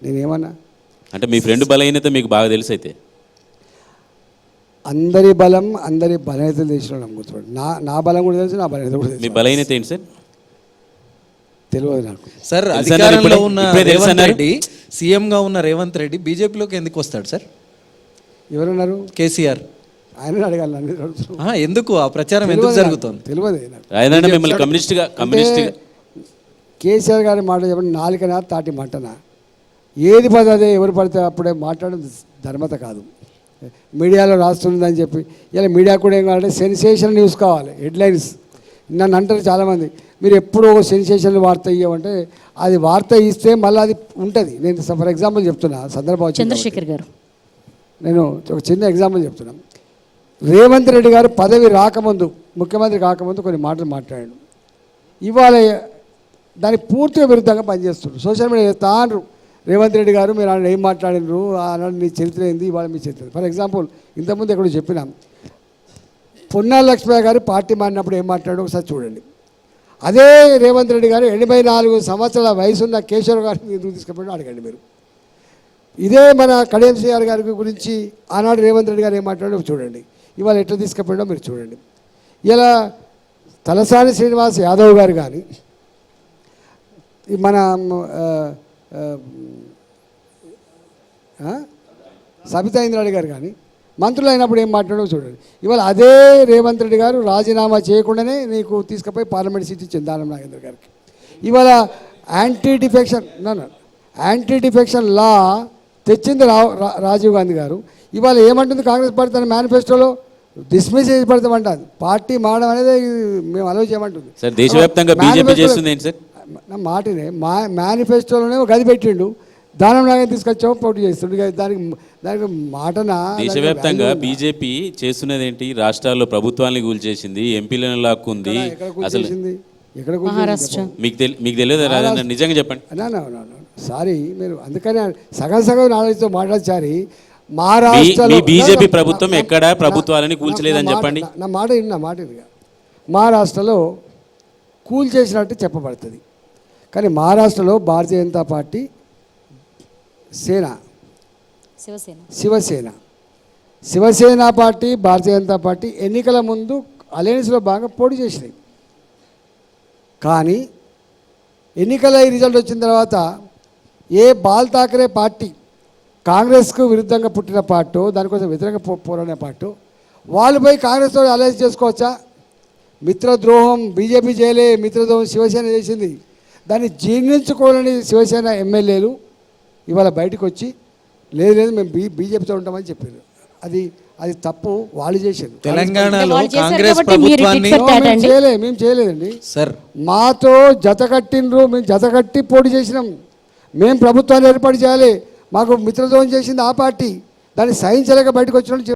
నేనేమన్నా అంటే మీ ఫ్రెండ్ బలహీనత మీకు బాగా తెలుసు అయితే? అందరి బలం అందరి బలహీనతలు తెలిసిన గుర్తుపడు. నా బలం కూడా తెలుసు, నా బలహీనత కూడా తెలుసు. మీ బలహీనత ఏంటి సార్? తెలియదు నాకు సార్. అధికారంలో ఉన్న రేవంత్ రెడ్డి, సీఎంగా ఉన్న రేవంత్ రెడ్డి బీజేపీలోకి ఎందుకు వస్తాడు సార్? ఎవరున్నారు? కేసీఆర్. ఆయన అడగాలి. ఎందుకు ఆ ప్రచారం ఎందుకు జరుగుతుంది తెలియదు. మిమ్మల్ని కమ్యూనిస్ట్గా కేసీఆర్ గారి మాట చెప్పండి, నాలుకనా తాటి మంటనా, ఏది పదే ఎవరు పడితే అప్పుడే మాట్లాడడం ధర్మత కాదు. మీడియాలో రాస్తుందని చెప్పి ఇలా మీడియా కూడా ఏం కావాలంటే సెన్సేషన్ న్యూస్ కావాలి, హెడ్లైన్స్. నన్ను అంటారు చాలామంది, మీరు ఎప్పుడు ఒక సెన్సేషన్ వార్త ఇవ్వమంటే అది వార్త ఇస్తే మళ్ళీ అది ఉంటుంది. నేను ఫర్ ఎగ్జాంపుల్ చెప్తున్నా, సందర్భం చంద్రశేఖర్ గారు, నేను ఒక చిన్న ఎగ్జాంపుల్ చెప్తున్నాను. రేవంత్ రెడ్డి గారు పదవి రాకముందు, ముఖ్యమంత్రి కాకముందు కొన్ని మాటలు మాట్లాడాడు. ఇవాళ దానికి పూర్తిగా విరుద్ధంగా పనిచేస్తున్నారు. సోషల్ మీడియా తాను రేవంత్ రెడ్డి గారు మీరు ఏం మాట్లాడినారు, ఆనాడు మీ చరిత్ర ఏంది, ఇవాళ మీ చరిత్ర. ఫర్ ఎగ్జాంపుల్ ఇంతకుముందు ఎక్కడో చెప్పినాం, పొన్నాల లక్ష్మయ్య గారు పార్టీ మారినప్పుడు ఏం మాట్లాడో ఒకసారి చూడండి. అదే రేవంత్ రెడ్డి గారు 84 సంవత్సరాల వయసున్న కేశవరావు గారిని ఎందుకు తీసుకుపోయాడో అడగండి మీరు. ఇదే మన కడియం శ్రీఆర్ గారి గురించి ఆనాడు రేవంత్ రెడ్డి గారు ఏం మాట్లాడో చూడండి, ఇవాళ ఎట్లా తీసుకుపోయాడో మీరు చూడండి. ఇలా తలసాని శ్రీనివాస్ యాదవ్ గారు కానీ, మన సబితా ఇంద్రారెడ్డి గారు కానీ మంత్రులు అయినప్పుడు ఏం మాట్లాడో చూడండి. ఇవాళ అదే రేవంత్ రెడ్డి గారు రాజీనామా చేయకుండానే నీకు తీసుకుపోయి పార్లమెంట్ సీట్ ఇచ్చింది దానం నాగేంద్ర గారికి. ఇవాళ యాంటీ డిఫెక్షన్ లా తెచ్చింది రాజీవ్ గాంధీ గారు. ఇవాళ ఏమంటుంది కాంగ్రెస్ పార్టీ తన మేనిఫెస్టోలో, డిస్మిస్ చేసి పడతామంటుంది. పార్టీ మారడం అనేది మేము అలౌ చేయమంటుంది. దేశవ్యాప్తంగా బీజేపీ చేస్తుంది ఏంటి సార్? నా మాటనే మేనిఫెస్టోలోనే ఒక గది పెట్టిండు, దానం లాగా తీసుకొచ్చాము పోటీ చేస్తుండే. దానికి మాటన దేశవ్యాప్తంగా బీజేపీ చేస్తున్నది ఏంటి? రాష్ట్రాల్లో ప్రభుత్వాన్ని కూల్చేసింది, ఎంపీలను లాక్కుంది. అసలు మీకు తెలియదు రాజేంద్ర, నిజంగా చెప్పండి. సారీ మీరు అందుకనే సగం నాలెడ్జ్తో మాట్లాడారు. మహారాష్ట్రలో బీజేపీ ప్రభుత్వం ఎక్కడ ప్రభుత్వాలని కూల్చలేదని చెప్పండి. నా మాట మహారాష్ట్రలో కూల్ చేసినట్టు చెప్పబడుతుంది, కానీ మహారాష్ట్రలో Bharatiya Janata party, Shiv Sena party, Bharatiya Janata party ఎన్నికల ముందు అలయన్స్లో బాగా పోటీ చేసినాయి. కానీ ఎన్నికల రిజల్ట్ వచ్చిన తర్వాత ఏ బాల్ ఠాకరే పార్టీ కాంగ్రెస్కు విరుద్ధంగా పుట్టిన పార్టీ, దానికోసం వ్యతిరేకంగా పోరాడిన పార్టీ, వాళ్ళు పోయి కాంగ్రెస్తో అలయన్స్ చేసుకోవచ్చా? మిత్రద్రోహం బీజేపీ చేయలే, మిత్రద్రోహం శివసేన చేసింది. దాన్ని జీర్ణించుకోవాలని శివసేన ఎమ్మెల్యేలు ఇవాళ బయటకు వచ్చి లేదు మేము బీజేపీతో ఉంటామని చెప్పారు. అది తప్పు, వాళ్ళు చేశారు. తెలంగాణలో కాంగ్రెస్ ప్రభుత్వాన్ని మేము చేయలేదండి సార్. మాతో జతకట్టినరు, మేము జతకట్టి పోటీ చేసినాం. మేము ప్రభుత్వాన్ని ఏర్పాటు చేయాలి, మాకు మిత్రద్రోహం చేసింది ఆ పార్టీ, దాన్ని సహించలేక బయటకు వచ్చిన